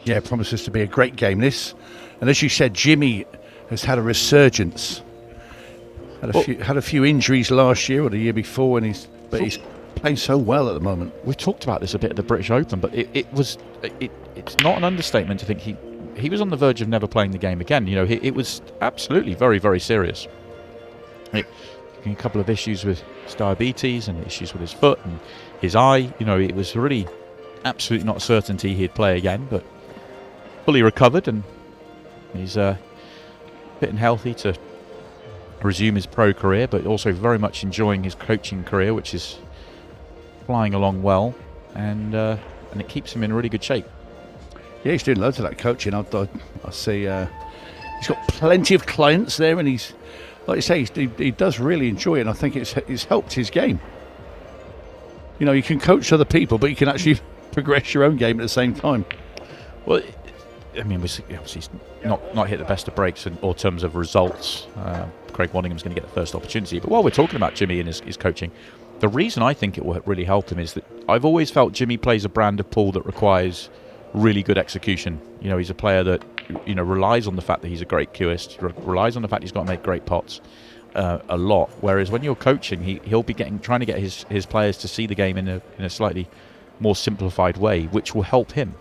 Yeah, it promises to be a great game, this. And as you said, Jimmy has had a resurgence. Had a few injuries last year or the year before, and he's playing so well at the moment. We've talked about this a bit at the British Open, but it's not an understatement to think he was on the verge of never playing the game again. You know, it was absolutely very, very serious. A couple of issues with his diabetes and issues with his foot and his eye. You know, it was really absolutely not a certainty he'd play again, but fully recovered, and he's fit and healthy to resume his pro career, but also very much enjoying his coaching career, which is flying along well, and it keeps him in really good shape. Yeah, he's doing loads of that coaching. I see he's got plenty of clients there, and he's, like you say, he does really enjoy it, and I think it's helped his game. You know, you can coach other people, but you can actually progress your own game at the same time. Well, I mean, obviously he's not hit the best of breaks in terms of results. Craig Waddingham's going to get the first opportunity. But while we're talking about Jimmy and his coaching, the reason I think it will really help him is that I've always felt Jimmy plays a brand of pool that requires really good execution. You know, he's a player that, you know, relies on the fact that he's a great cueist, relies on the fact he's got to make great pots a lot. Whereas when you're coaching, he'll be trying to get his players to see the game in a slightly more simplified way, which will help him.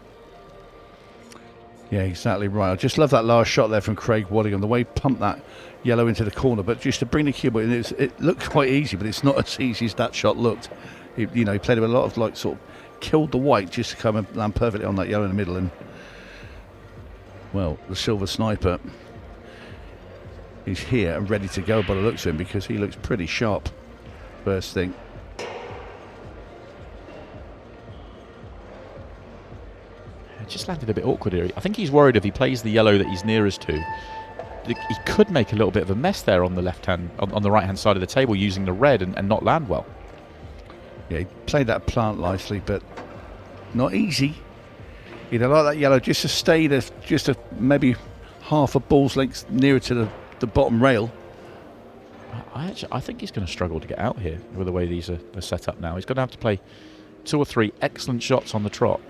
Yeah, exactly right. I just love that last shot there from Craig Waddingham, the way he pumped that yellow into the corner. But just to bring the cue, it looked quite easy, but it's not as easy as that shot looked. He played with a lot of sort of killed the white just to come and land perfectly on that yellow in the middle. And well, the silver sniper is here and ready to go by the looks of him, because he looks pretty sharp first thing. Just landed a bit awkward here. I think he's worried if he plays the yellow that he's nearest to, he could make a little bit of a mess there on the on the right hand side of the table using the red and not land well. Yeah, he played that plant nicely, but not easy. Like that yellow just to stay there, just maybe half a ball's length nearer to the bottom rail. I think he's going to struggle to get out here with the way these are set up now. He's going to have to play 2 or 3 excellent shots on the trot.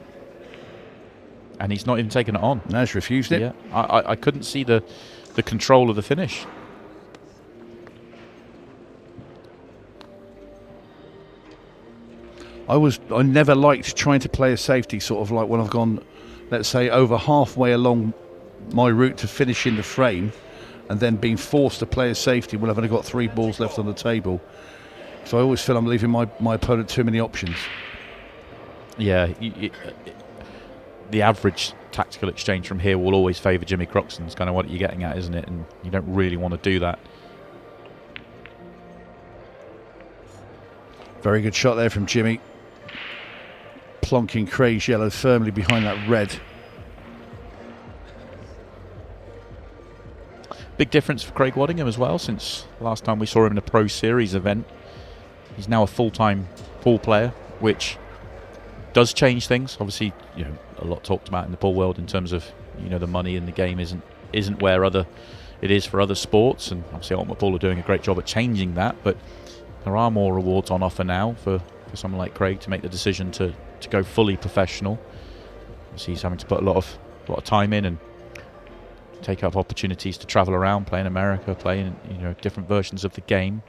And he's not even taken it on. No, he's refused it. Yeah, I couldn't see the control of the finish. I never liked trying to play a safety, sort of like when I've gone, let's say, over halfway along my route to finish in the frame, and then being forced to play a safety when I've only got 3 balls left on the table. So I always feel I'm leaving my opponent too many options. Yeah, the average tactical exchange from here will always favour Jimmy Croxton. It's kind of what you're getting at, isn't it? And you don't really want to do that. Very good shot there from Jimmy. Plonking Craig's yellow firmly behind that red. Big difference for Craig Waddingham as well, since last time we saw him in a Pro Series event. He's now a full-time pool player, which does change things. Obviously, a lot talked about in the pool world in terms of, the money in the game isn't where it is for other sports, and obviously Ultimate Pool are doing a great job at changing that, but there are more rewards on offer now for someone like Craig to make the decision to go fully professional. So he's having to put a lot of time in and take up opportunities to travel around, play in America, play in different versions of the game.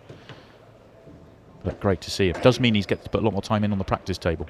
But great to see. It does mean he's getting to put a lot more time in on the practice table.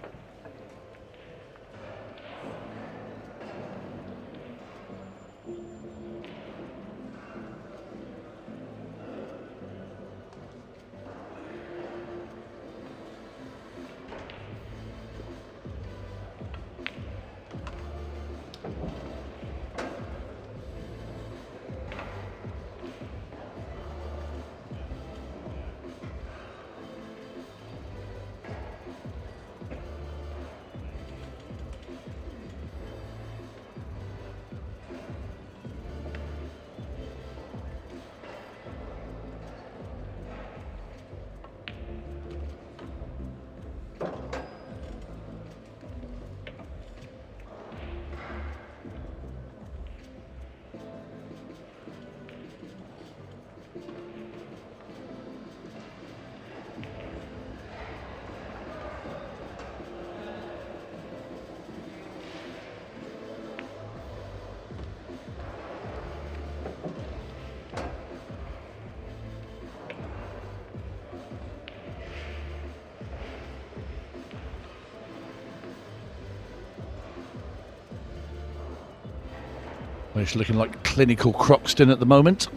Well, it's looking like clinical Croxton at the moment,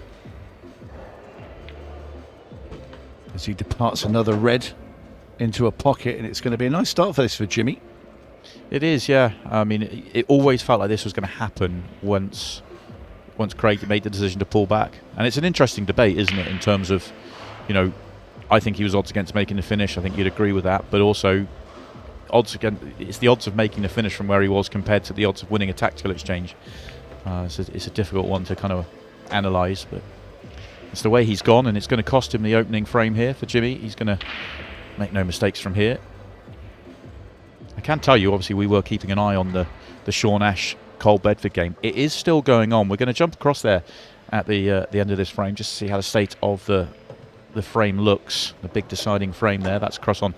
as he departs another red into a pocket, and it's going to be a nice start for this for Jimmy. It is, yeah. I mean, it always felt like this was going to happen once Craig made the decision to pull back. And it's an interesting debate, isn't it, in terms of, you know, I think he was odds against making the finish. I think you'd agree with that. But also, it's the odds of making the finish from where he was compared to the odds of winning a tactical exchange. It's a difficult one to kind of analyse, but it's the way he's gone, and it's going to cost him the opening frame here for Jimmy. He's going to make no mistakes from here. I can tell you, obviously, we were keeping an eye on the Sean Ash Cole Bedford game. It is still going on. We're going to jump across there at the end of this frame just to see how the state of the frame looks. The big deciding frame there. That's across on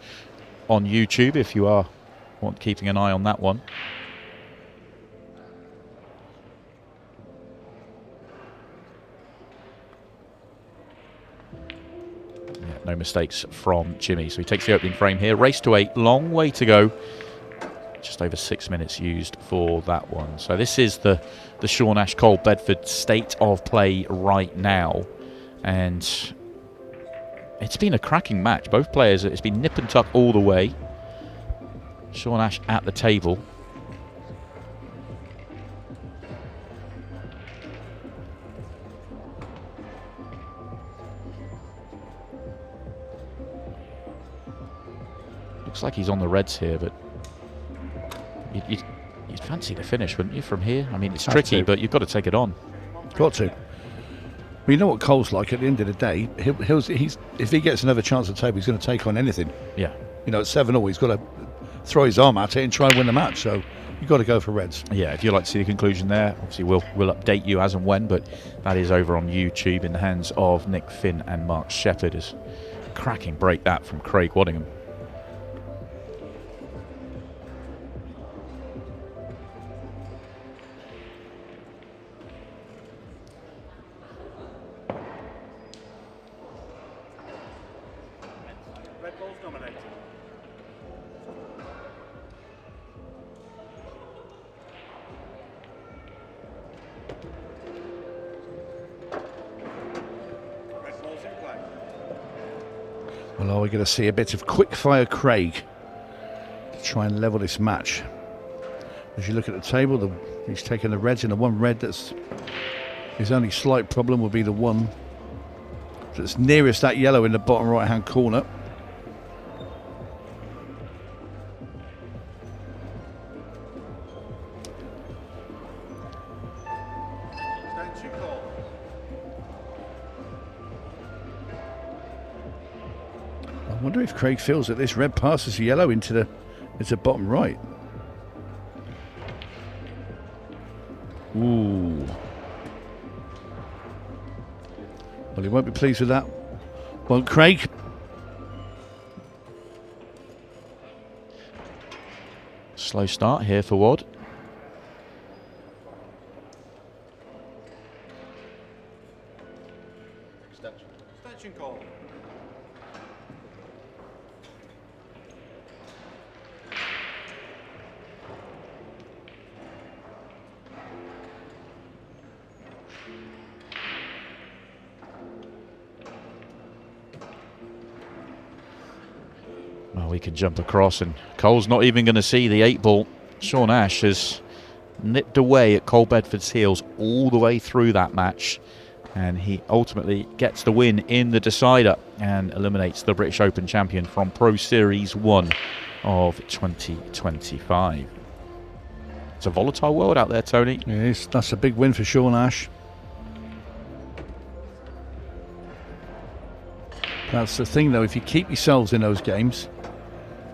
YouTube if you are keeping an eye on that one. Yeah, no mistakes from Jimmy. So he takes the opening frame here. Race to 8. Long way to go. Just over 6 minutes used for that one. So this is the Sean Ash Cole Bedford state of play right now, and it's been a cracking match. Both players, it's been nip and tuck all the way. Sean Ash at the table. Looks like he's on the reds here, but you'd fancy the finish, wouldn't you, from here? I mean, it's tricky, but you've got to take it on. Got to. Well, you know what Cole's like at the end of the day. If he gets another chance at the table, he's going to take on anything. Yeah. You know, at 7-all, he's got to throw his arm at it and try and win the match. So you've got to go for reds. Yeah, if you'd like to see the conclusion there, obviously we'll update you as and when, but that is over on YouTube in the hands of Nick Finn and Mark Shepherd. As cracking break that from Craig Waddingham. Well, are we going to see a bit of quick-fire Craig to try and level this match? As you look at the table, he's taking the reds, and the one red that's his only slight problem will be the one that's nearest that yellow in the bottom right-hand corner. I wonder if Craig feels that this red passes the yellow into the bottom right. Ooh. Well, he won't be pleased with that. Well, Craig. Slow start here for Wad. Extension call. Well, we can jump across, and Cole's not even going to see the 8-ball. Sean Ash has nipped away at Cole Bedford's heels all the way through that match, and he ultimately gets the win in the decider and eliminates the British Open champion from Pro Series 1 of 2025. It's a volatile world out there, Tony. Yes, that's a big win for Sean Ash. That's the thing, though. If you keep yourselves in those games,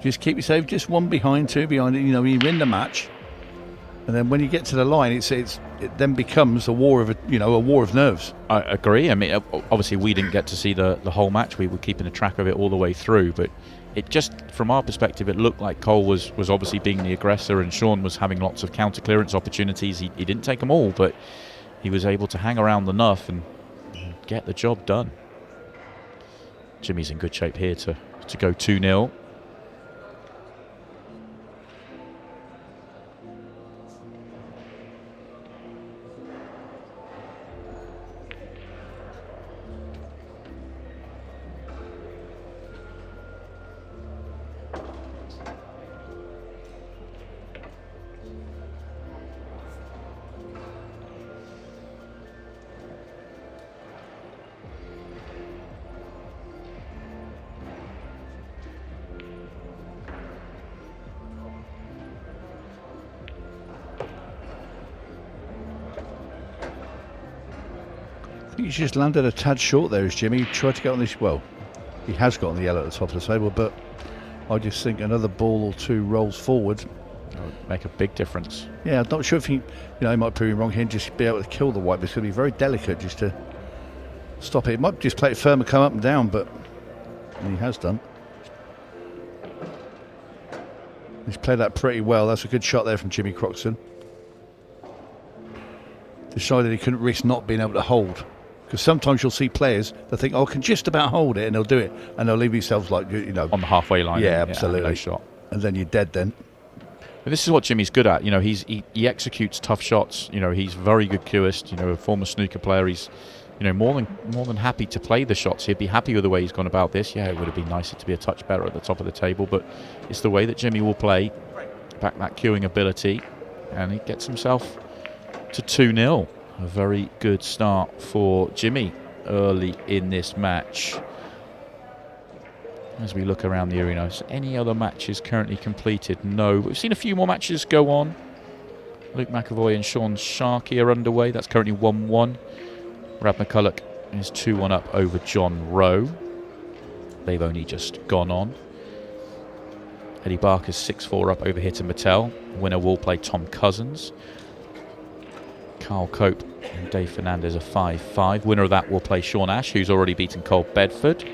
just keep yourself just one behind, two behind. You know, you win the match, and then when you get to the line, it then becomes a war of nerves. I agree. I mean, obviously we didn't get to see the whole match. We were keeping a track of it all the way through, but it just, from our perspective, it looked like Cole was obviously being the aggressor, and Sean was having lots of counter clearance opportunities. He didn't take them all, but he was able to hang around enough and get the job done. Jimmy's in good shape here to go 2-0. I think he's just landed a tad short there, is Jimmy. He tried to get on this, well, he has got on the yellow at the top of the table, but I just think another ball or two rolls forward. That would make a big difference. Yeah, I'm not sure if he, he might prove me wrong here and just be able to kill the white, but it's going to be very delicate just to stop it. He might just play it firm and come up and down, but he has done. He's played that pretty well. That's a good shot there from Jimmy Croxton. Decided he couldn't risk not being able to hold. Because sometimes you'll see players that think, oh, I can just about hold it, and they'll do it, and they'll leave themselves like, on the halfway line. Yeah, absolutely. No shot. And then you're dead then. But this is what Jimmy's good at. He executes tough shots. He's very good cueist. A former snooker player. He's more than happy to play the shots. He'd be happy with the way he's gone about this. Yeah, it would have been nicer to be a touch better at the top of the table, but it's the way that Jimmy will play, back that cueing ability, and he gets himself to 2-0. A very good start for Jimmy early in this match. As we look around the arena, is any other matches currently completed? No. We've seen a few more matches go on. Luke McAvoy and Sean Sharkey are underway. That's currently 1-1. Rab McCulloch is 2-1 up over John Rowe. They've only just gone on. Eddie Barker's 6-4 up over Hitton Mattel. Winner will play Tom Cousins. Carl Cope and Dave Fernandez are 5-5. Winner of that will play Sean Ash, who's already beaten Cole Bedford.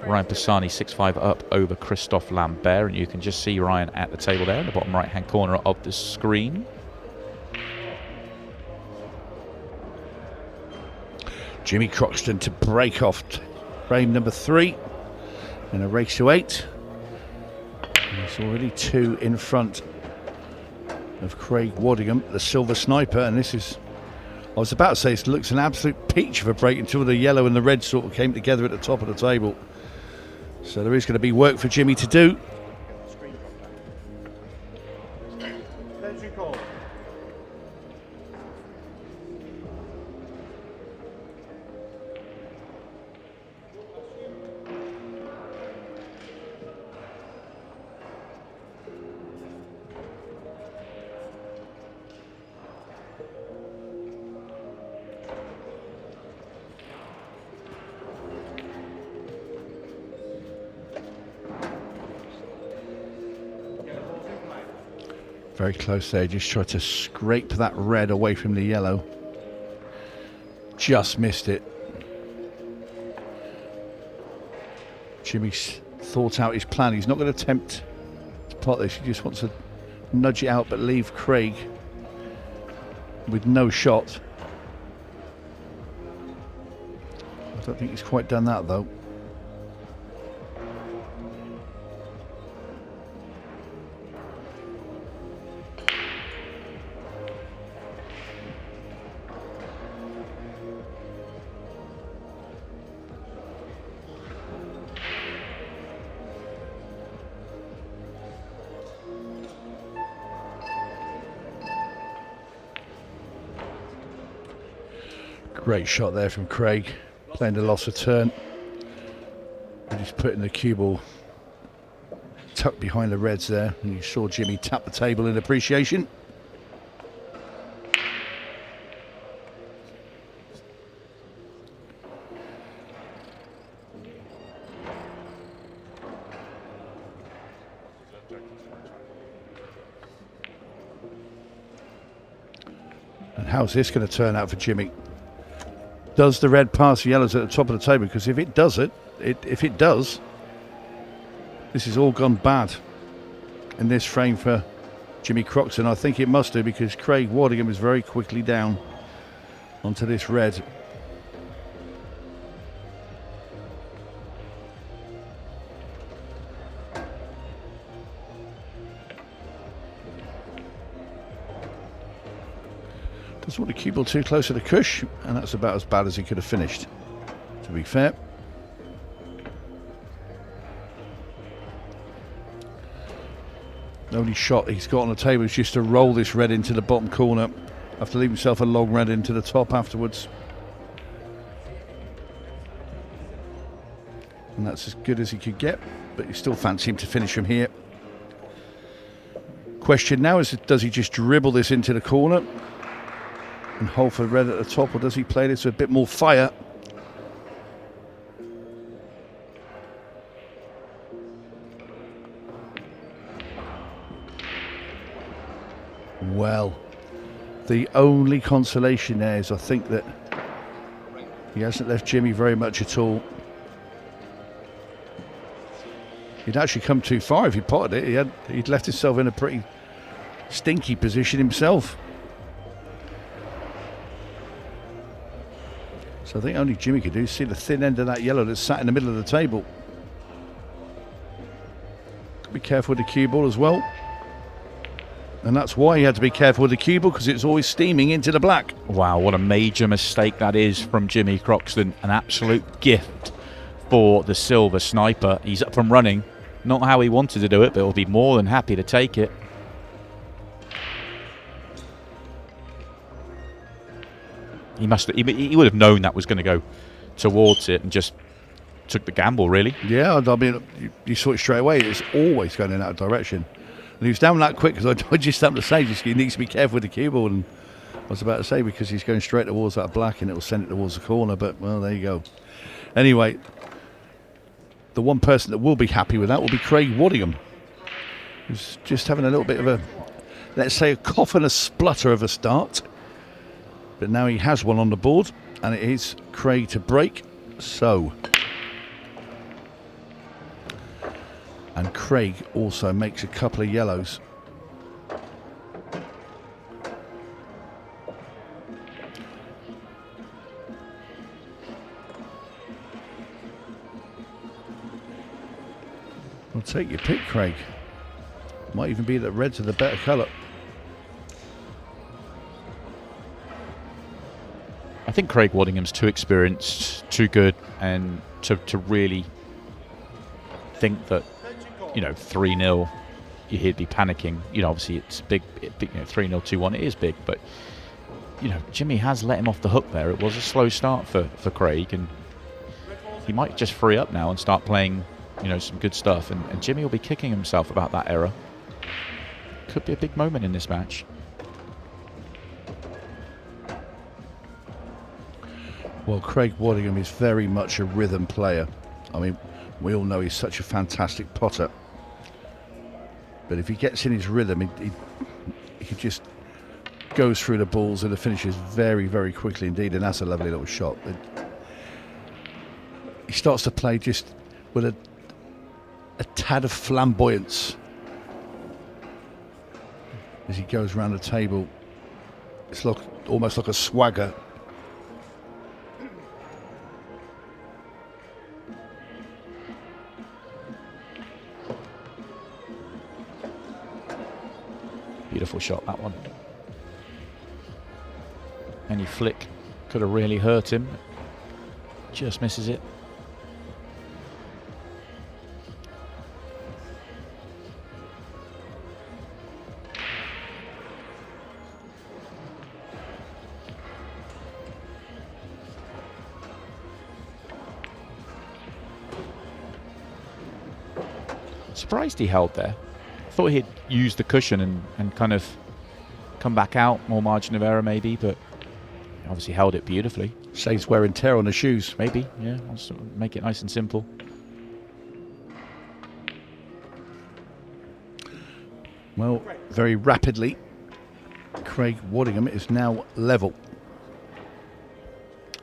Ryan Pisani 6-5 up over Christophe Lambert, and you can just see Ryan at the table there in the bottom right hand corner of the screen. Jimmy Croxton to break off frame number 3 in a race to 8. He's already 2 in front of Craig Waddingham, the silver sniper, and this is, I was about to say, it looks an absolute peach of a break until the yellow and the red sort of came together at the top of the table. So there is going to be work for Jimmy to do. Attention call. Very close there, just tried to scrape that red away from the yellow. Just missed it. Jimmy's thought out his plan. He's not going to attempt to pot this. He just wants to nudge it out but leave Craig with no shot. I don't think he's quite done that though. Great shot there from Craig, playing the loss of turn. And he's putting the cue ball tucked behind the reds there, and you saw Jimmy tap the table in appreciation. And how's this going to turn out for Jimmy? Does the red pass the yellows at the top of the table? Because if it does if it does, this has all gone bad in this frame for Jimmy Croxton. I think it must do, because Craig Waddingham is very quickly down onto this red. Doesn't want to cue ball too close to the cush, and that's about as bad as he could have finished, to be fair. The only shot he's got on the table is just to roll this red into the bottom corner. Have to leave himself a long red into the top afterwards. And that's as good as he could get, but you still fancy him to finish from here. Question now is, does he just dribble this into the corner? and hold for red at the top, or does he play this with a bit more fire? Well, the only consolation there is I think that he hasn't left Jimmy very much at all. He'd actually come too far if he potted it. He'd left himself in a pretty stinky position himself. So I think only Jimmy could do is see the thin end of that yellow that's sat in the middle of the table. Be careful with the cue ball as well. And that's why he had to be careful with the cue ball, because it's always steaming into the black. Wow, what a major mistake that is from Jimmy Croxton. An absolute gift for the silver sniper. He's up and running. Not how he wanted to do it, but he'll be more than happy to take it. He would have known that was going to go towards it and just took the gamble, really. Yeah, I mean, you saw it straight away. It's always going in that direction. And he was down that quick, because I just happened to say, he needs to be careful with the cue ball. And I was about to say, because he's going straight towards that black and it will send it towards the corner. But, well, there you go. Anyway, the one person that will be happy with that will be Craig Waddingham, who's just having a little bit of a, let's say, a cough and a splutter of a start. But now he has one on the board, and it is Craig to break. So, and Craig also makes a couple of yellows. Well, take your pick, Craig. Might even be that red's are the better colour. I think Craig Waddingham's too experienced, too good, and to really think that, 3-0, he'd be panicking. Obviously it's big, 3-0, 2-1, it is big, but, Jimmy has let him off the hook there. It was a slow start for Craig, and he might just free up now and start playing, some good stuff, and Jimmy will be kicking himself about that error. Could be a big moment in this match. Well, Craig Waddingham is very much a rhythm player. I mean, we all know he's such a fantastic potter. But if he gets in his rhythm, he just goes through the balls and the finishes very, very quickly indeed. And that's a lovely little shot. He starts to play just with a tad of flamboyance as he goes around the table. It's almost like a swagger. Beautiful shot, that one. Any flick could have really hurt him. Just misses it. Surprised he held there. Thought he'd use the cushion and kind of come back out, more margin of error maybe, but obviously held it beautifully. Saves wear and tear on the shoes. Maybe, yeah, wants to make it nice and simple. Well, very rapidly, Craig Waddingham is now level.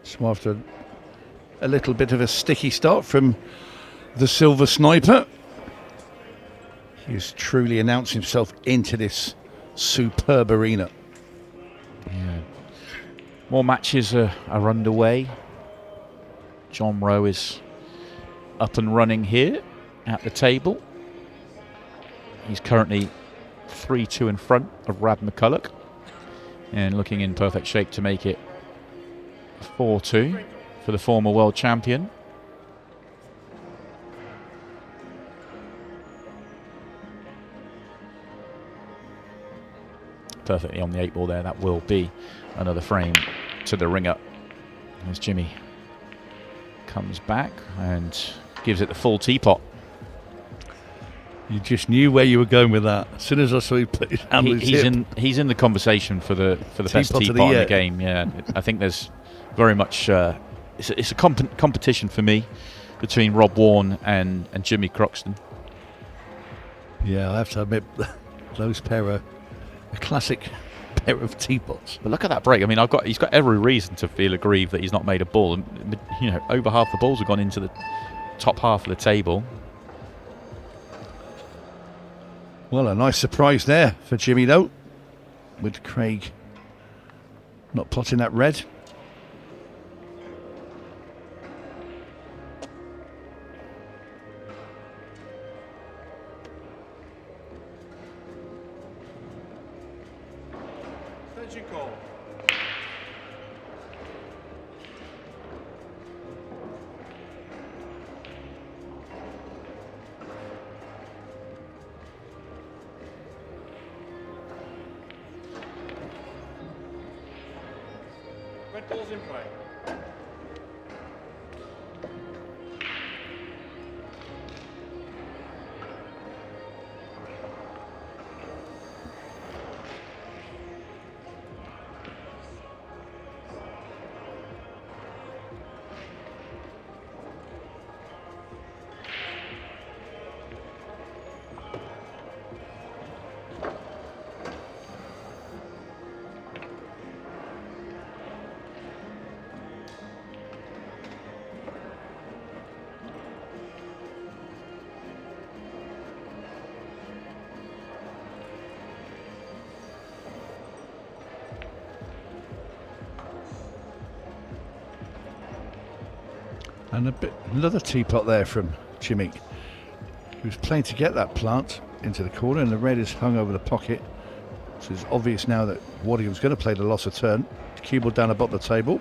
So after a little bit of a sticky start from the silver sniper, he has truly announced himself into this superb arena. Yeah. More matches are underway. John Rowe is up and running here at the table. He's currently 3-2 in front of Rad McCulloch and looking in perfect shape to make it 4-2 for the former world champion. Perfectly on the 8 ball there. That will be another frame to the ringer as Jimmy comes back and gives it the full teapot. You just knew where you were going with that. As soon as I saw you put his hand on his hip. He's in the conversation for the best Teapot of teapot the in year. the game. Yeah, I think there's very much it's a competition for me between Rob Warne and Jimmy Croxton. Yeah, I have to admit, those pair are a classic pair of teapots. But look at that break. I mean, he's got every reason to feel aggrieved that he's not made a ball. And, you know, over half the balls have gone into the top half of the table. Well, a nice surprise there for Jimmy, though, with Craig not plotting that red. Attention call. Red ball's in play. And another teapot there from Jimmy, who's playing to get that plant into the corner, and the red is hung over the pocket. So it's obvious now that Waddingham's going to play the loss of turn. Cue ball down the bottom of the table.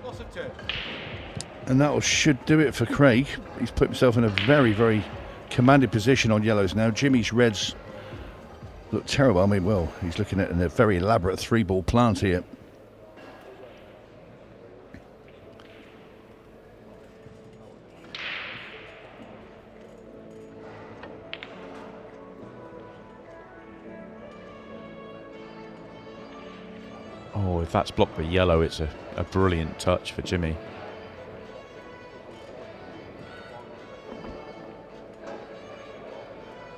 Loss of turn. And that should do it for Craig. He's put himself in a very, very commanded position on yellows now. Jimmy's reds look terrible. I mean, well, he's looking at a very elaborate 3-ball plant here. Oh, if that's blocked with yellow, it's a brilliant touch for Jimmy.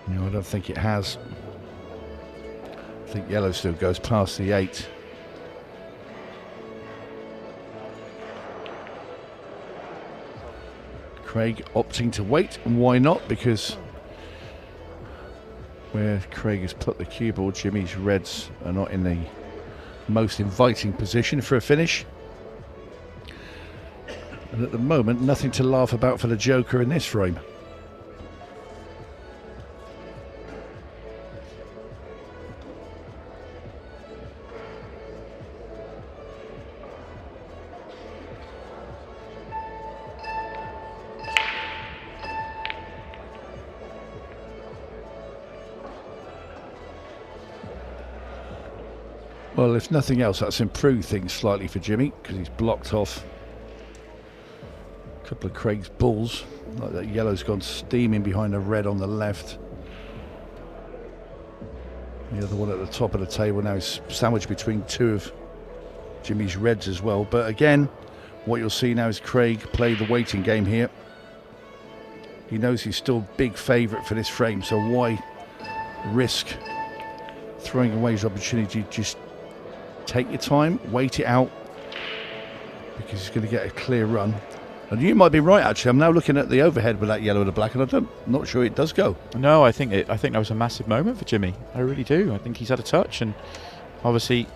No, I don't think it has. I think yellow still goes past the 8. Craig opting to wait, and why not? Because where Craig has put the cue ball, Jimmy's reds are not in the most inviting position for a finish. And at the moment, nothing to laugh about for the Joker in this frame. Well, if nothing else, that's improved things slightly for Jimmy, because he's blocked off a couple of Craig's balls. Like that yellow's gone steaming behind the red on the left. The other one at the top of the table now is sandwiched between 2 of Jimmy's reds as well. But again, what you'll see now is Craig play the waiting game here. He knows he's still big favourite for this frame, so why risk throwing away his opportunity? Just take your time, wait it out, because he's going to get a clear run. And you might be right, actually. I'm now looking at the overhead with that yellow and the black, and I'm not sure it does go. No, I think that was a massive moment for Jimmy. I really do. I think he's had a touch, and obviously,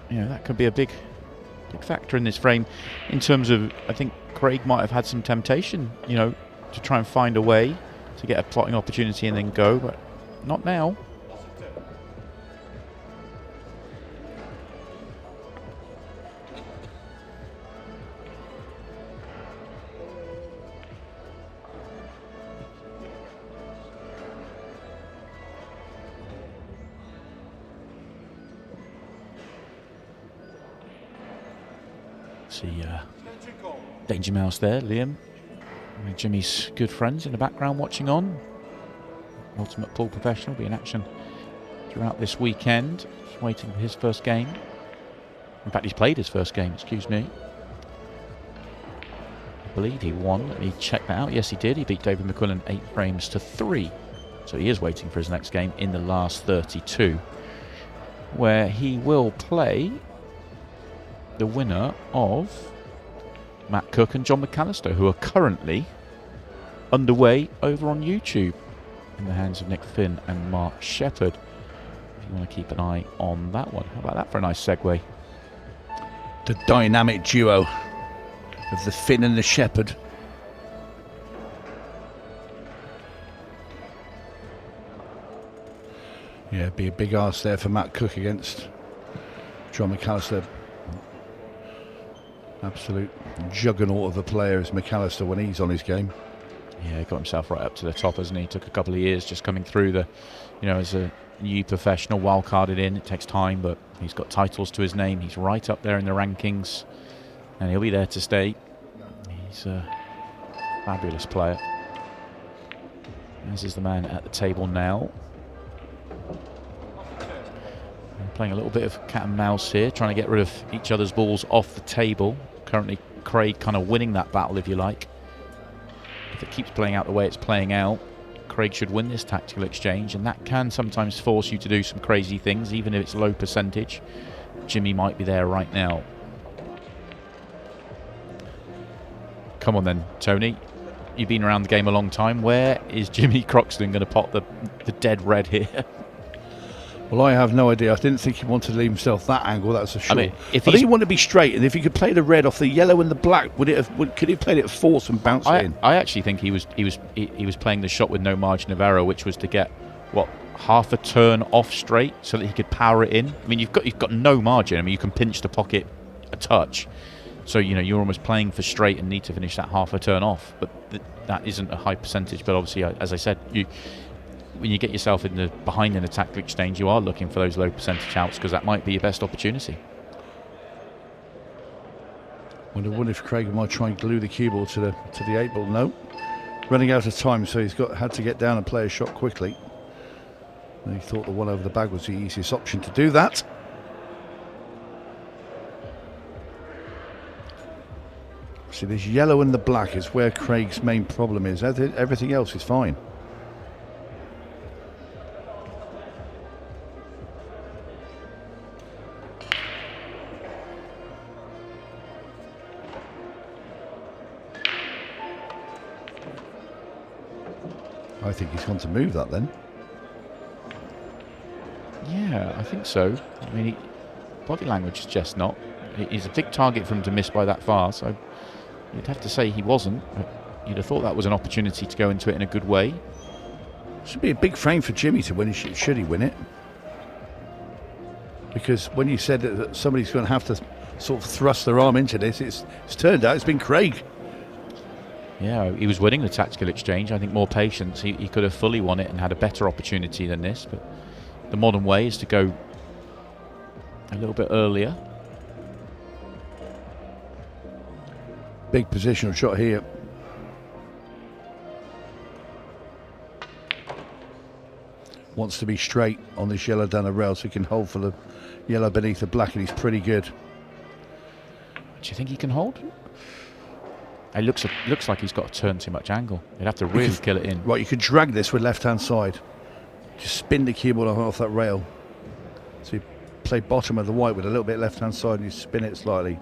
you know, that could be a big factor in this frame. In terms of, I think Craig might have had some temptation, you know, to try and find a way to get a plotting opportunity and then go, but not now. See Extension call. Danger Mouse there, Liam. One of Jimmy's good friends in the background watching on. Ultimate Pool Professional will be in action throughout this weekend. He's waiting for his first game. In fact, he's played his first game, excuse me. I believe he won. Let me check that out. Yes, he did. He beat David McQuillan 8 frames to 3. So he is waiting for his next game in the last 32, where he will play the winner of Matt Cook and John McAllister, who are currently underway over on YouTube in the hands of Nick Finn and Mark Shepherd. If you want to keep an eye on that one. How about that for a nice segue? The dynamic duo of the Finn and the Shepherd. Yeah, it'd be a big ask there for Matt Cook against John McAllister. Absolute juggernaut of a player is McAllister when he's on his game. Yeah, he got himself right up to the top, hasn't he? Took a couple of years just coming through the, as a new professional, wild-carded in. It takes time, but he's got titles to his name. He's right up there in the rankings, and he'll be there to stay. He's a fabulous player. As is the man at the table now. Playing a little bit of cat and mouse here, trying to get rid of each other's balls off the table. Currently, Craig kind of winning that battle, if you like. If it keeps playing out the way it's playing out, Craig should win this tactical exchange, and that can sometimes force you to do some crazy things, even if it's low percentage. Jimmy might be there right now. Come on then, Tony. You've been around the game a long time. Where is Jimmy Croxton going to pot the dead red here? Well, I have no idea. I didn't think he wanted to leave himself that angle. That's for sure. I mean, I think he wanted to be straight, and if he could play the red off the yellow and the black, could he have played it force and bounced it in? I actually think he was playing the shot with no margin of error, which was to get half a turn off straight so that he could power it in. I mean, you've got no margin. I mean, you can pinch the pocket a touch, so you're almost playing for straight and need to finish that half a turn off. But that isn't a high percentage. But obviously, as I said, when you get yourself behind in a tactical exchange, you are looking for those low percentage outs because that might be your best opportunity. Wonder if Craig might try and glue the cue ball to the 8 ball. No, running out of time, so he's had to get down and play a shot quickly. And he thought the one over the bag was the easiest option to do that. See, this yellow and the black is where Craig's main problem is. Everything else is fine. I think he's gone to move that then. Yeah, I think so. I mean, body language suggests not. He's a big target for him to miss by that far, so you'd have to say he wasn't. You'd have thought that was an opportunity to go into it in a good way. Should be a big frame for Jimmy to win. Should he win it? Because when you said that somebody's going to have to sort of thrust their arm into this, it's turned out it's been Craig. Yeah, he was winning the tactical exchange. I think more patience. He could have fully won it and had a better opportunity than this. But the modern way is to go a little bit earlier. Big positional shot here. Wants to be straight on this yellow down the rail so he can hold for the yellow beneath the black, and he's pretty good. Do you think he can hold? It looks like he's got to turn too much angle. He'd have to really kill it in. Right, you could drag this with left-hand side. Just spin the cue ball off that rail. So you play bottom of the white with a little bit left-hand side and you spin it slightly.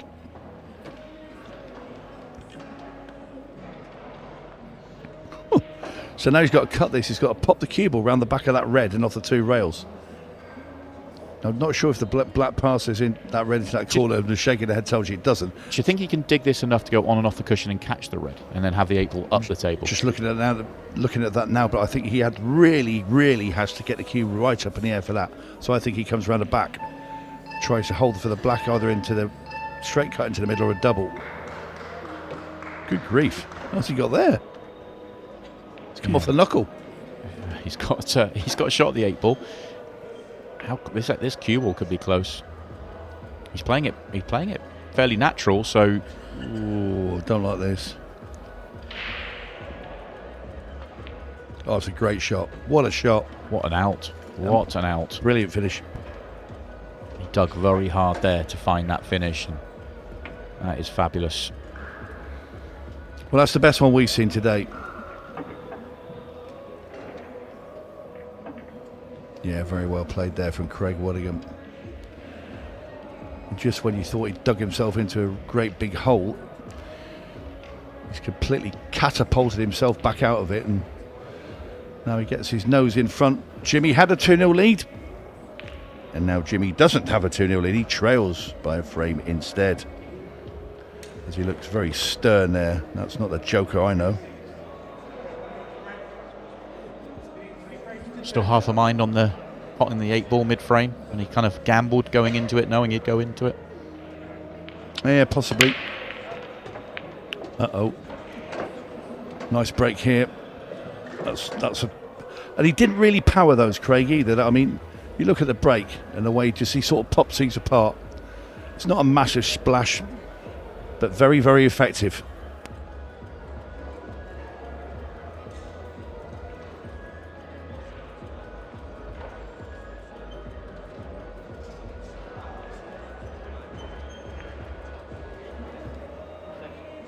So now he's got to cut this. He's got to pop the cue ball around the back of that red and off the 2 rails. Now, I'm not sure if the black passes in that red into that corner, and the shake of the head tells you it doesn't. Do you think he can dig this enough to go on and off the cushion and catch the red, and then have the 8 ball up the table? Just looking at that now, but I think he really has to get the cue right up in the air for that. So I think he comes around the back, tries to hold for the black either into the straight cut into the middle or a double. Good grief! What's he got there? It's come off the knuckle. He's got a shot at the 8 ball. This cue ball could be close. He's playing it fairly natural, so... Ooh, don't like this. Oh, it's a great shot. What a shot. What an out. What an out. Brilliant finish. He dug very hard there to find that finish. And that is fabulous. Well, that's the best one we've seen to date. Yeah, very well played there from Craig Waddingham. Just when you thought he'd dug himself into a great big hole, he's completely catapulted himself back out of it, and now he gets his nose in front. Jimmy had a 2-0 lead, and now Jimmy doesn't have a 2-0 lead. He trails by a frame instead, as he looks very stern there. That's not the Joker I know. Still half a mind on the potting the 8-ball mid-frame, and he kind of gambled going into it, knowing he'd go into it. Yeah, possibly. Uh-oh. Nice break here. That's a... And he didn't really power those, Craig, either. I mean, you look at the break and the way just he sort of pops things apart. It's not a massive splash, but very, very effective.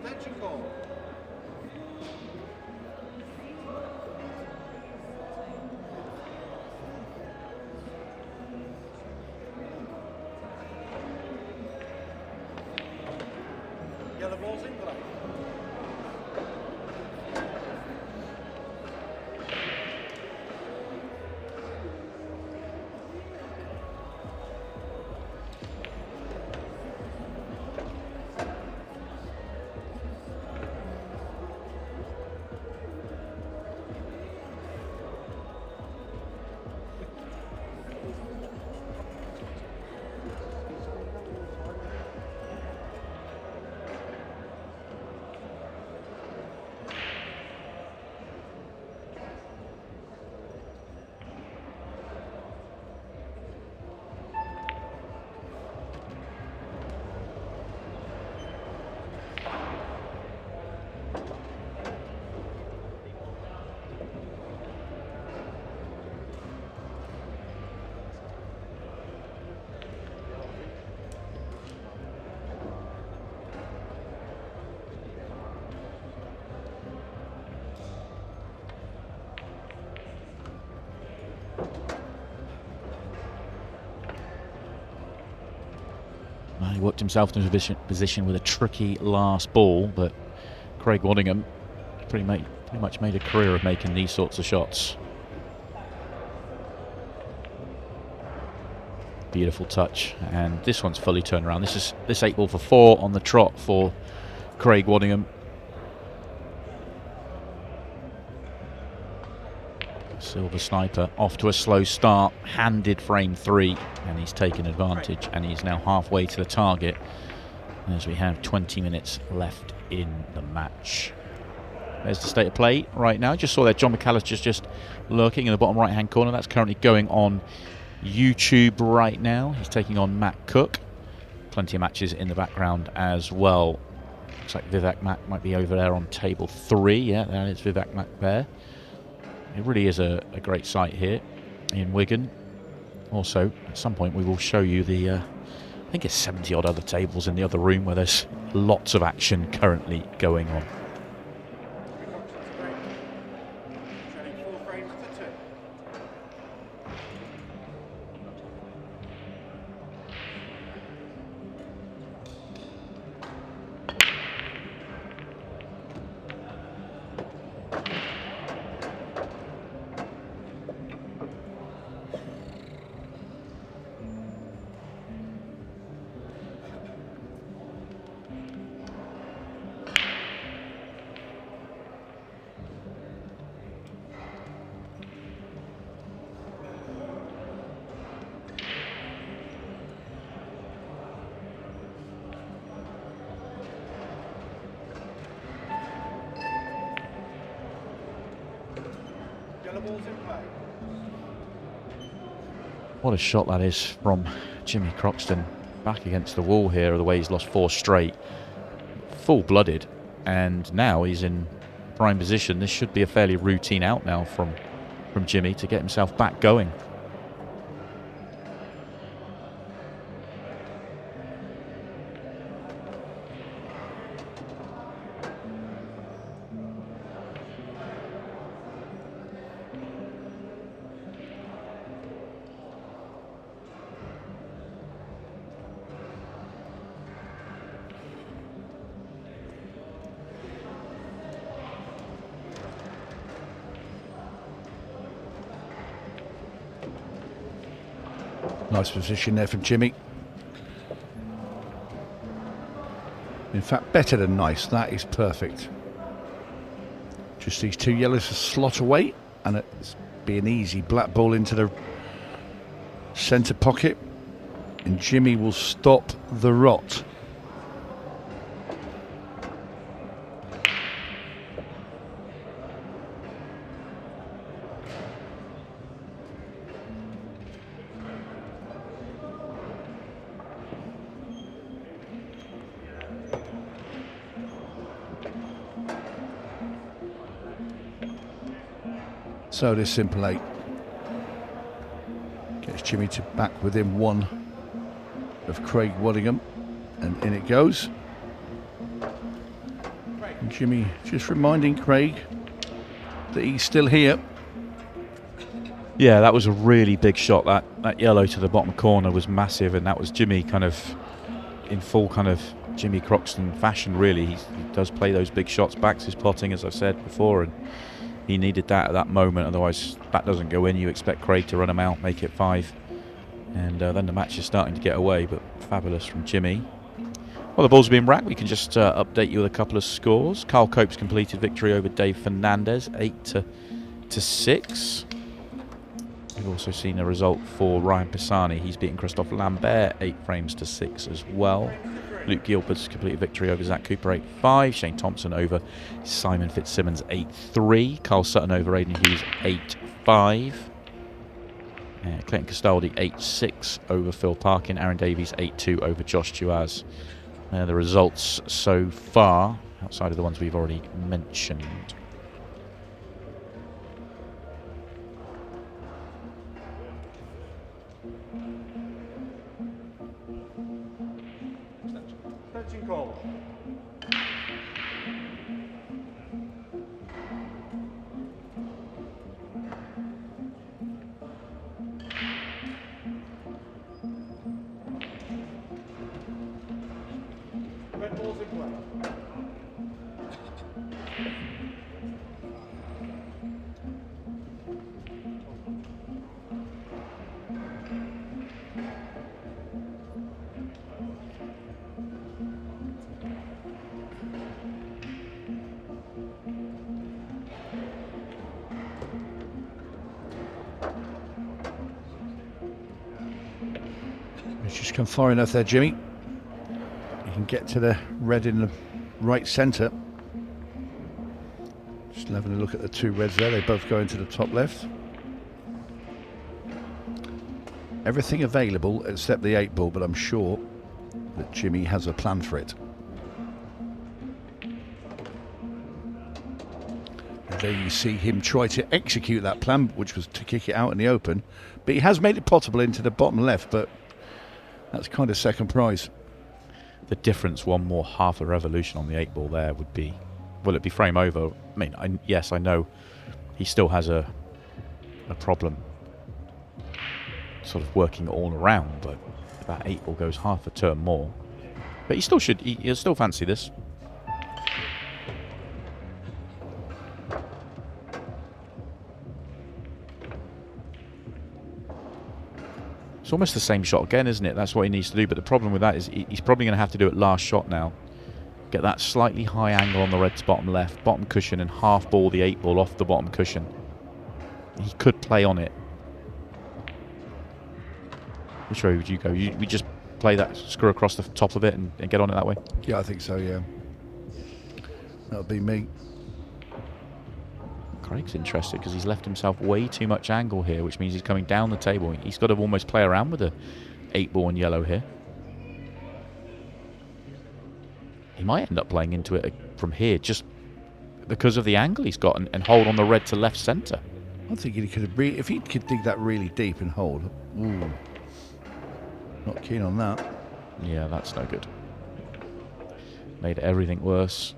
Extension call. Yellow ball's in play. Well, he worked himself into a position with a tricky last ball, but Craig Waddingham pretty much made a career of making these sorts of shots. Beautiful touch, and this one's fully turned around. This 8-ball for 4 on the trot for Craig Waddingham. Silver Sniper off to a slow start, handed frame 3, and he's taken advantage, and he's now halfway to the target as we have 20 minutes left in the match. There's the state of play right now. Just saw there John McAllister's just lurking in the bottom right hand corner. That's currently going on YouTube right now. He's taking on Matt Cook. Plenty of matches in the background as well. Looks like Vivek Mack might be over there on table 3. Yeah, that is Vivek Mack there. It really is a great site here in Wigan. Also, at some point we will show you the, I think it's 70 odd other tables in the other room where there's lots of action currently going on. Trailing 4 frames to 2. Yellow ball's in play. What a shot that is from Jimmy Croxton. back against the wall here, the way he's lost 4 straight. Full-blooded, and now he's in prime position. This should be a fairly routine out now from Jimmy to get himself back going. Nice position there from Jimmy. In fact, better than nice. That is perfect. Just these 2 yellows to slot away, and it's be an easy black ball into the centre pocket, and Jimmy will stop the rot. So this simple 8 gets Jimmy to back within 1 of Craig Waddingham, and in it goes. And Jimmy just reminding Craig that he's still here. Yeah, that was a really big shot. That yellow to the bottom corner was massive, and that was Jimmy kind of in full kind of Jimmy Croxton fashion, really. He does play those big shots, backs his potting, as I've said before, and he needed that at that moment. Otherwise, that doesn't go in. You expect Craig to run him out, make it 5, and then the match is starting to get away. But fabulous from Jimmy. Well, the ball's been racked. We can just update you with a couple of scores. Carl Cope's completed victory over Dave Fernandez, 8-6. We've also seen a result for Ryan Pisani. He's beaten Christophe Lambert 8-6 as well. Luke Gilbert's completed victory over Zach Cooper 8-5. Shane Thompson over Simon Fitzsimmons 8-3. Carl Sutton over Aidan Hughes 8-5. Clinton Castaldi 8-6 over Phil Parkin. Aaron Davies 8-2 over Josh Duaz. The results so far, outside of the ones we've already mentioned. Attention call. Red balls in play. It's just come far enough there, Jimmy. You can get to the red in the right centre. Just having a look at the 2 reds there. They both go into the top left. Everything available except the 8 ball, but I'm sure that Jimmy has a plan for it. And there you see him try to execute that plan, which was to kick it out in the open. But he has made it potable into the bottom left, but that's kind of second prize. The difference, one more half a revolution on the 8 ball there would be, will it be frame over? I mean, yes, I know he still has a problem sort of working all around, but if that 8 ball goes half a turn more. But he still should, he'll still fancy this. It's almost the same shot again, isn't it? That's what he needs to do. But the problem with that is he's probably going to have to do it last shot now. Get that slightly high angle on the red's bottom left, bottom cushion, and half ball the 8 ball off the bottom cushion. He could play on it. Which way would you go? We just play that, screw across the top of it and get on it that way? Yeah, I think so, yeah. That would be me. Craig's interested because he's left himself way too much angle here, which means he's coming down the table. He's got to almost play around with the 8 ball and yellow here. he might end up playing into it from here just because of the angle he's got and hold on the red to left centre. I think he could have if he could dig that really deep and hold. Ooh, not keen on that. Yeah, that's no good. Made everything worse.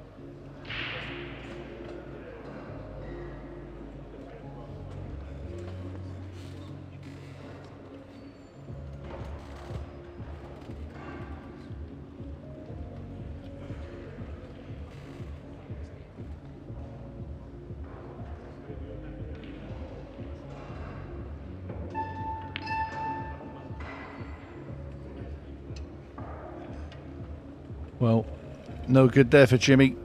Well, no good there for Jimmy.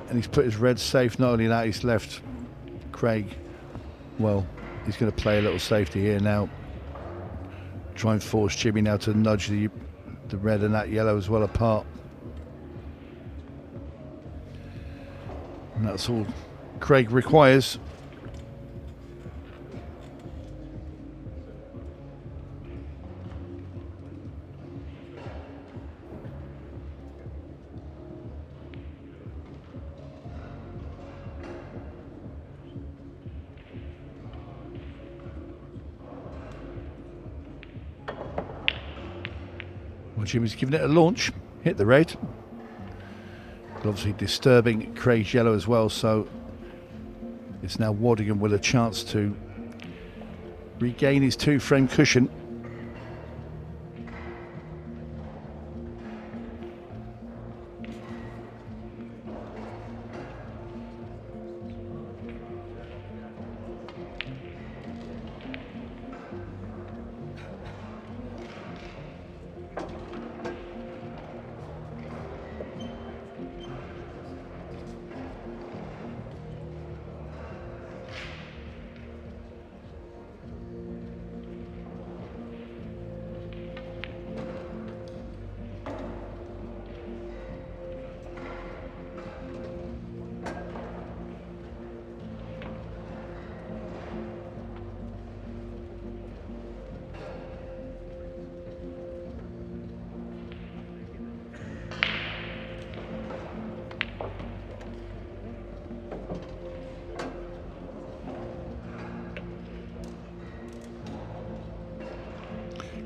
And he's put his red safe. Not only that, he's left Craig. Well, he's going to play a little safety here now. Try and force Jimmy now to nudge the red and that yellow as well apart. And that's all Craig requires. Well, Jimmy's giving it a launch. Hit the red. But obviously disturbing Craig's yellow as well, so it's now Waddingham with a chance to regain his 2-frame cushion.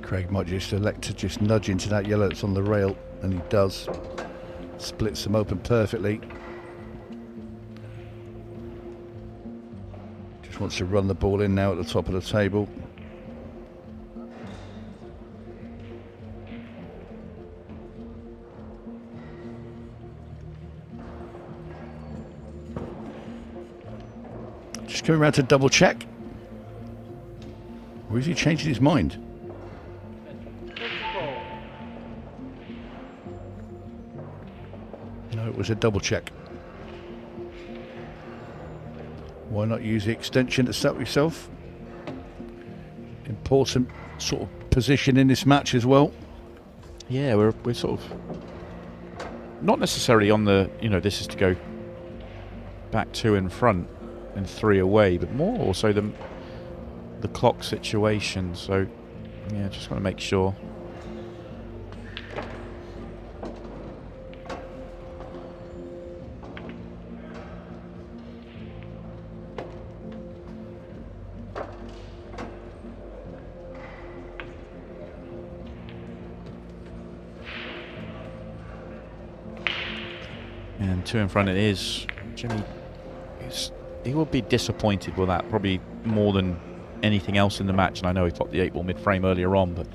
Craig might just elect to just nudge into that yellow that's on the rail, and he does. Splits them open perfectly. Just wants to run the ball in now at the top of the table. Just coming around to double check. Or is he changing his mind? No, it was a double check. Why not use the extension to stop yourself? Important sort of position in this match as well. Yeah, we're sort of not necessarily on the, this is to go back 2 in front and 3 away, but more also the clock situation. So yeah, just want to make sure. And 2 in front it is. Jimmy, he will be disappointed with that, probably more than anything else in the match. And I know he popped the 8-ball mid-frame earlier on, but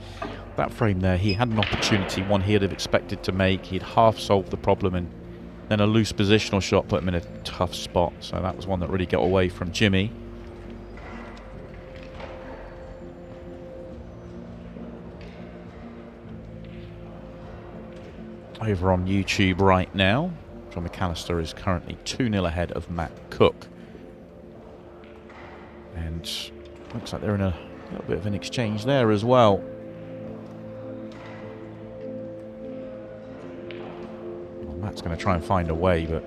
that frame there, he had an opportunity, one he'd have expected to make. He'd half solved the problem, and then a loose positional shot put him in a tough spot. So that was one that really got away from Jimmy. Over on YouTube right now, John McAllister is currently 2-0 ahead of Matt Cook. And looks like they're in a little bit of an exchange there as well. Well, Matt's going to try and find a way, but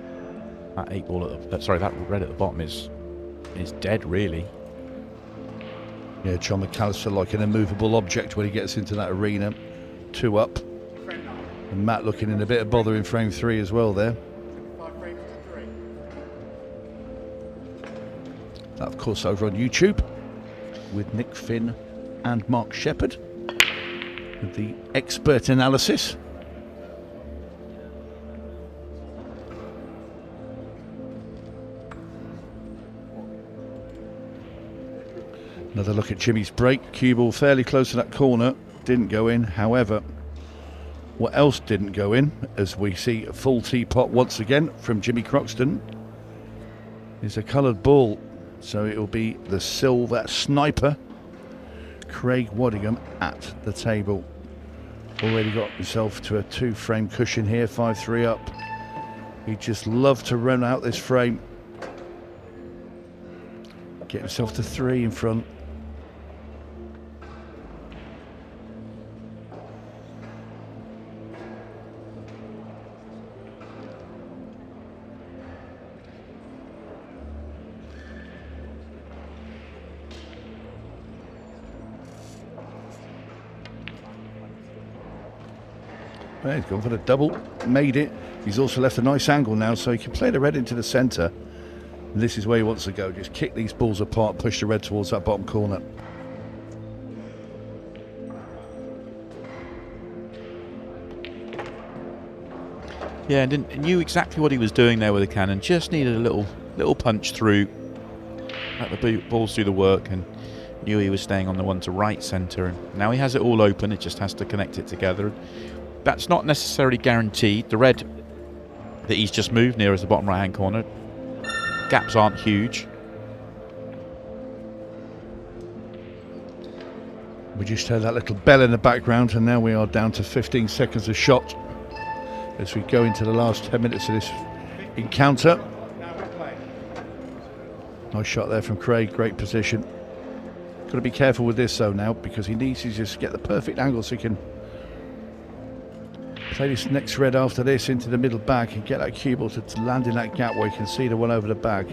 that 8-ball at the, that red at the bottom is dead, really. Yeah, John McAllister like an immovable object when he gets into that arena. 2 up. And Matt looking in a bit of bother in frame 3 as well there. 5 frames to 3. That, of course, over on YouTube with Nick Finn and Mark Shepherd with the expert analysis. Another look at Jimmy's break. Cue ball fairly close to that corner. Didn't go in. However, what else didn't go in, as we see a full teapot once again from Jimmy Croxton, is a coloured ball. So it will be the silver sniper, Craig Waddingham, at the table. Already got himself to a 2-frame cushion here, 5-3 up. He'd just love to run out this frame. Get himself to 3 in front. Well, he's gone for the double, made it. He's also left a nice angle now, so he can play the red into the centre. And this is where he wants to go. Just kick these balls apart, push the red towards that bottom corner. Yeah, and knew exactly what he was doing there with the cannon. Just needed a little punch through. Let the balls do the work, and knew he was staying on the one to right centre. And now he has it all open. It just has to connect it together. That's not necessarily guaranteed. The red that he's just moved near is the bottom right hand corner. Gaps aren't huge. We just heard that little bell in the background, and now we are down to 15 seconds of shot as we go into the last 10 minutes of this encounter. Now we play. Nice shot there from Craig, great position. Got to be careful with this though now, because he needs to just get the perfect angle so he can play this next red after this into the middle bag and get that cue ball to land in that gap where you can see the one over the bag.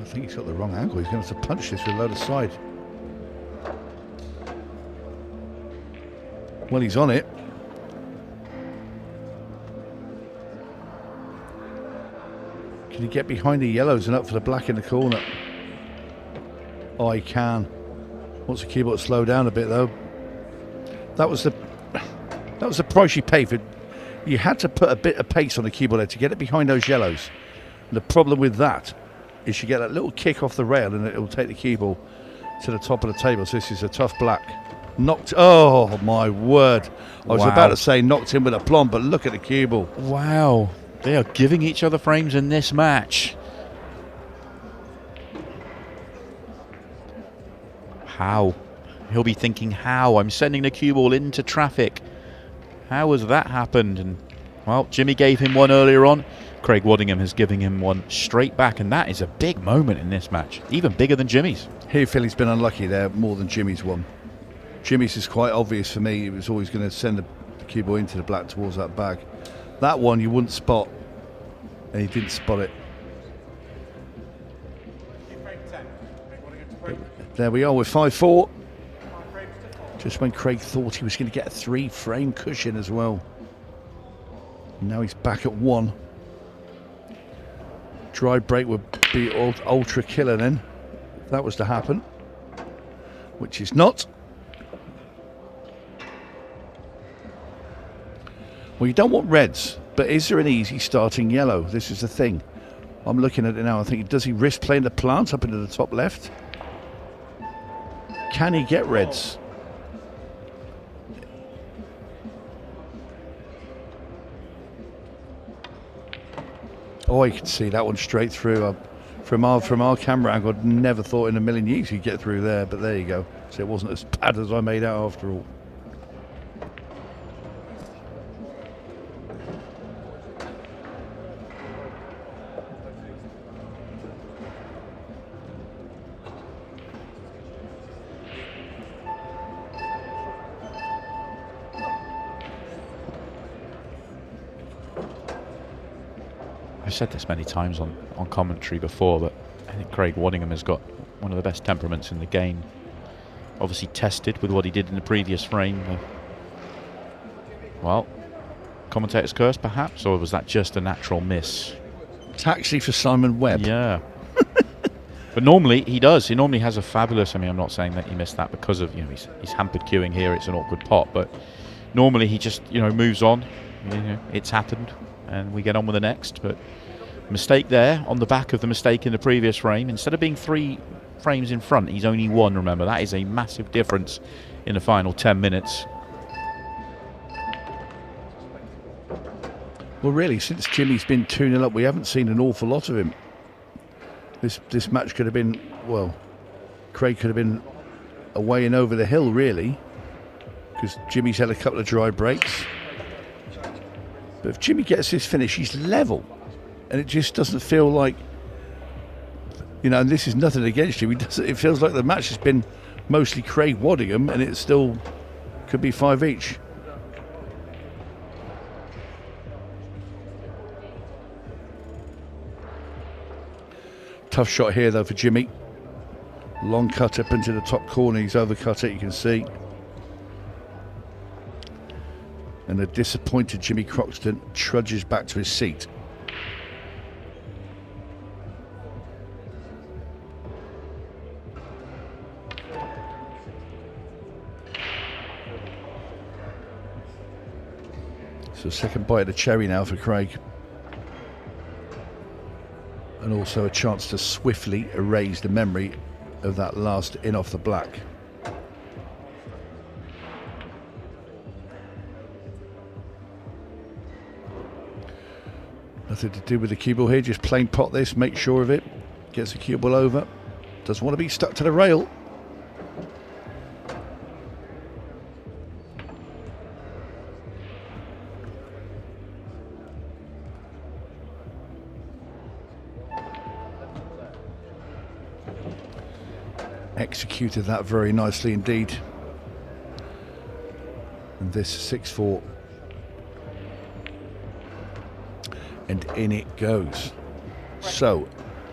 I think he's got the wrong angle. He's going to have to punch this with a load of side. Well, he's on it. Can he get behind the yellows and up for the black in the corner? Oh, he can. Wants the keyboard to slow down a bit though. That was the price you pay for. You had to put a bit of pace on the keyboard there to get it behind those yellows. And the problem with that is you get that little kick off the rail and it will take the keyboard to the top of the table. So this is a tough black. Knocked. Oh my word! I was about to say knocked him with aplomb, but look at the cue ball. Wow, they are giving each other frames in this match. How? He'll be thinking, how? I'm sending the cue ball into traffic. How has that happened? And well, Jimmy gave him one earlier on. Craig Waddingham has given him one straight back, and that is a big moment in this match, even bigger than Jimmy's. Here, Philly's been unlucky there more than Jimmy's one. Jimmy's is quite obvious for me. He was always going to send the cue ball into the black towards that bag. That one you wouldn't spot, and he didn't spot it. Frame 10. Frame There we are with 5-4. 5 frames to 4. Just when Craig thought he was going to get a 3-frame cushion as well. Now he's back at 1. Dry break would be ultra killer then, if that was to happen, which is not. Well, you don't want reds, but is there an easy starting yellow? This is the thing. I'm looking at it now. I'm thinking, does he risk playing the plant up into the top left? Can he get reds? Oh, you can see that one straight through. From our camera angle, I'd never thought in a million years he'd get through there, but there you go. So it wasn't as bad as I made out after all. I've said this many times on commentary before, but I think Craig Waddingham has got one of the best temperaments in the game. Obviously tested with what he did in the previous frame. Well, commentator's curse perhaps, or was that just a natural miss? Taxi for Simon Webb. Yeah. But normally he does. He normally has a fabulous... I mean, I'm not saying that he missed that because of, he's hampered queuing here. It's an awkward pot. But normally he just, moves on. It's happened. And we get on with the next. But mistake there on the back of the mistake in the previous frame. Instead of being 3 frames in front, he's only 1, remember. That is a massive difference in the final 10 minutes. Well, really, since Jimmy's been 2-0 up, we haven't seen an awful lot of him. This match could have been, well, Craig could have been away and over the hill, really, because Jimmy's had a couple of dry breaks. But if Jimmy gets this finish, he's level. And it just doesn't feel like, and this is nothing against him. It feels like the match has been mostly Craig Waddingham, and it still could be 5 each. Tough shot here, though, for Jimmy. Long cut up into the top corner. He's overcut it, you can see. And a disappointed Jimmy Croxton trudges back to his seat. So second bite of the cherry now for Craig. And also a chance to swiftly erase the memory of that last in off the black. Nothing to do with the cue ball here, just plain pot this, make sure of it. Gets the cue ball over. Doesn't want to be stuck to the rail. Executed that very nicely indeed. And this 6-4. And in it goes. So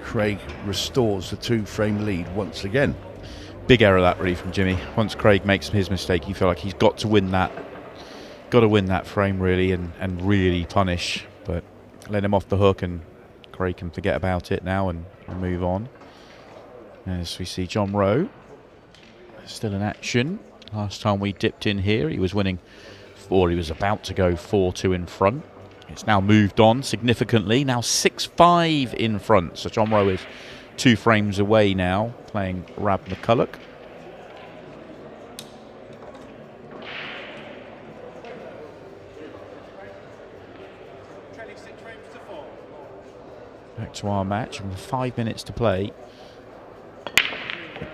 Craig restores the 2-frame lead once again. Big error that really from Jimmy. Once Craig makes his mistake, you feel like he's got to win that. Got to win that frame really and really punish. But let him off the hook and Craig can forget about it now and move on. As we see John Rowe still in action. Last time we dipped in here, he was winning, or he was about to go 4-2 in front. It's now moved on significantly, now 6-5 in front. So John Rowe is 2 frames away now, playing Rab McCulloch. Trailing 6 frames to 4. Back to our match, with 5 minutes to play.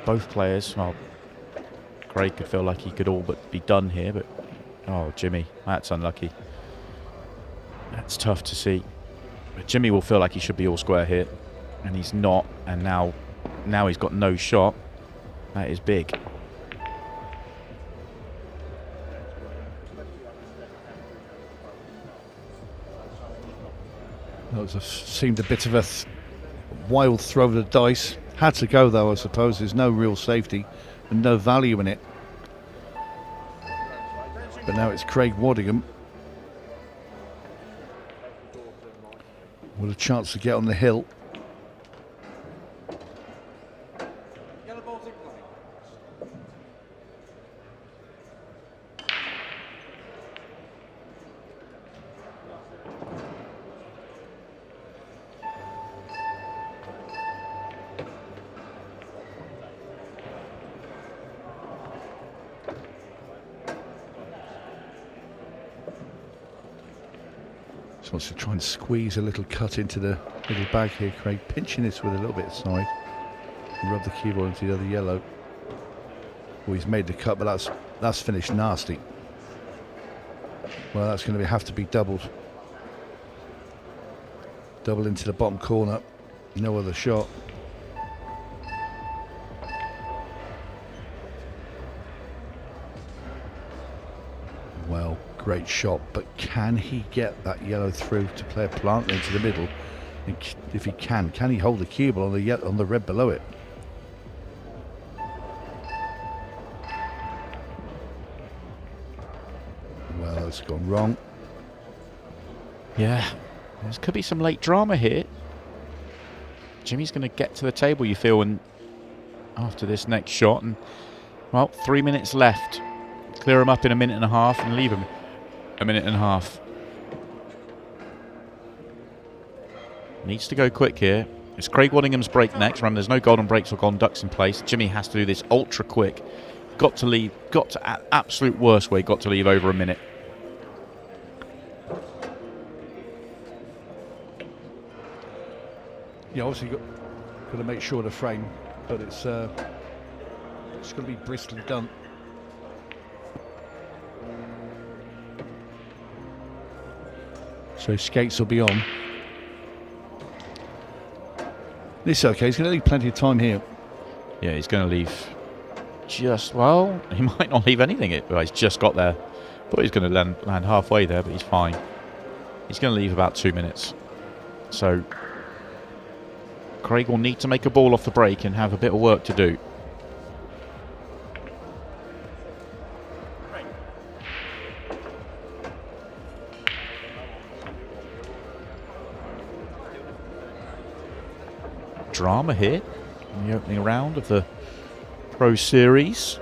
Both players, well, Craig could feel like he could all but be done here, but oh, Jimmy, that's unlucky. That's tough to see. But Jimmy will feel like he should be all square here, and he's not, and now he's got no shot. That is big. That seemed a bit of a wild throw of the dice. Had to go though, I suppose. There's no real safety and no value in it. But now it's Craig Waddingham with a chance to get on the hill. Yellow ball's in play. Just wants to try and squeeze a little cut into the little bag here, Craig. Pinching this with a little bit of side. Rub the cue ball into the other yellow. Well, he's made the cut, but that's finished nasty. Well, that's going to have to be doubled. Double into the bottom corner. No other shot. Well, great shot, but can he get that yellow through to play a plant into the middle If he can he hold the cue ball on the red below it? Well, it's gone wrong. Yeah, there could be some late drama here. Jimmy's going to get to the table, you feel, and after this next shot, and well, 3 minutes left. Clear him up in a minute and a half and leave him a minute and a half. Needs to go quick here. It's Craig Waddingham's break next. Remember, there's no golden breaks or golden ducks in place. Jimmy has to do this ultra quick. Got to leave. Got to, at absolute worst way, got to leave over a minute. Yeah, obviously got to make sure the frame, but it's going to be briskly done. So skates will be on. This is okay. He's going to leave plenty of time here. Yeah, he's going to leave just, well, he might not leave anything. He's just got there. Thought he was going to land halfway there, but he's fine. He's going to leave about 2 minutes. So Craig will need to make a ball off the break and have a bit of work to do. Drama here in the opening round of the Pro Series.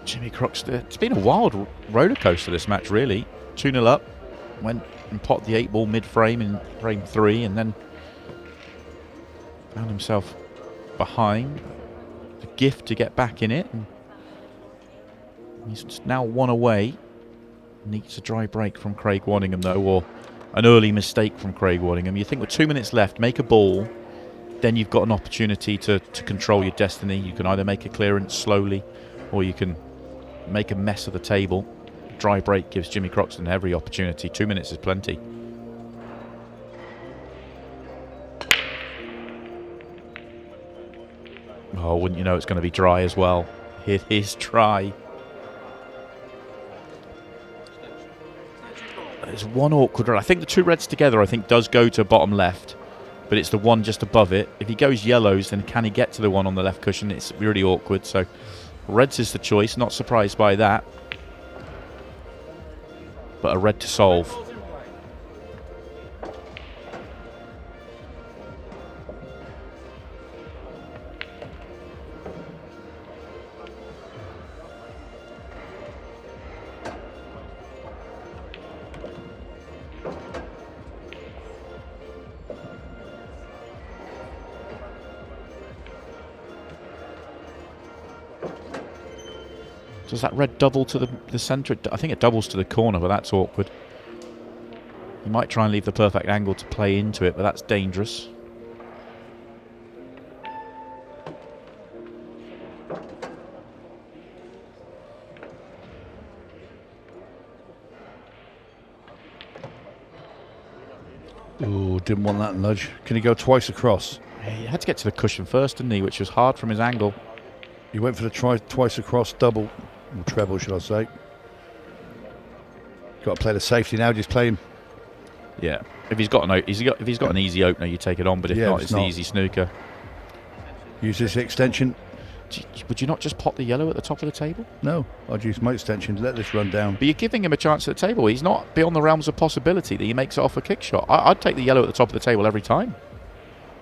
Jimmy Croxton. It's been a wild roller coaster, this match, really. 2-0 up, went and potted the 8-ball mid-frame in frame 3, and then found himself behind. The gift to get back in it. And he's now 1 away. Needs a dry break from Craig Waddingham, though, or an early mistake from Craig Waddingham. You think with 2 minutes left, make a ball, then you've got an opportunity to control your destiny. You can either make a clearance slowly, or you can make a mess of the table. Dry break gives Jimmy Croxton every opportunity. 2 minutes is plenty. Oh, wouldn't you know it's going to be dry as well. It is dry. There's one awkward one. I think the two reds together, I think, does go to bottom left. But it's the one just above it. If he goes yellows, then can he get to the one on the left cushion? It's really awkward. So reds is the choice. Not surprised by that. But a red to solve. Does that red double to the centre? I think it doubles to the corner, but that's awkward. You might try and leave the perfect angle to play into it, but that's dangerous. Ooh, didn't want that nudge. Can he go twice across? He had to get to the cushion first, didn't he? Which was hard from his angle. He went for the twice across double. Or treble, should I say. Got to play the safety now, just play him. Yeah. If he's got an easy opener, you take it on, but if not, it's the easy snooker. Use this extension. Would you not just pot the yellow at the top of the table? No, I'd use my extension to let this run down. But you're giving him a chance at the table. He's not beyond the realms of possibility that he makes it off a kick shot. I'd take the yellow at the top of the table every time.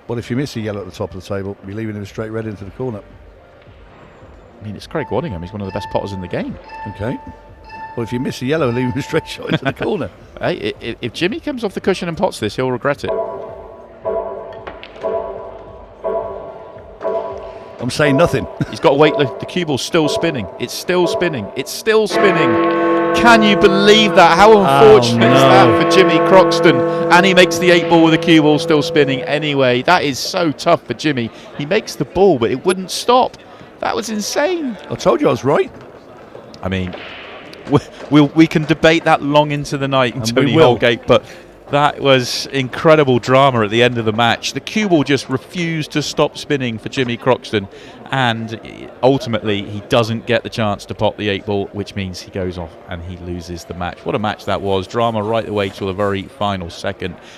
Well, if you miss the yellow at the top of the table, you're leaving him straight red into the corner. I mean, it's Craig Waddingham. He's one of the best potters in the game. Okay. Well, if you miss the yellow, leave him a straight shot into the corner. Hey, if Jimmy comes off the cushion and pots this, he'll regret it. I'm saying nothing. He's got to wait. The cue ball's still spinning. It's still spinning. It's still spinning. Can you believe that? How unfortunate is that for Jimmy Croxton? And he makes the 8-ball with the cue ball still spinning anyway. That is so tough for Jimmy. He makes the ball, but it wouldn't stop. That was insane. I told you I was right. I mean, we can debate that long into the night, and Tony Holgate, but that was incredible drama at the end of the match. The cue ball just refused to stop spinning for Jimmy Croxton, and ultimately he doesn't get the chance to pop the 8-ball, which means he goes off and he loses the match. What a match that was. Drama right the way till the very final second.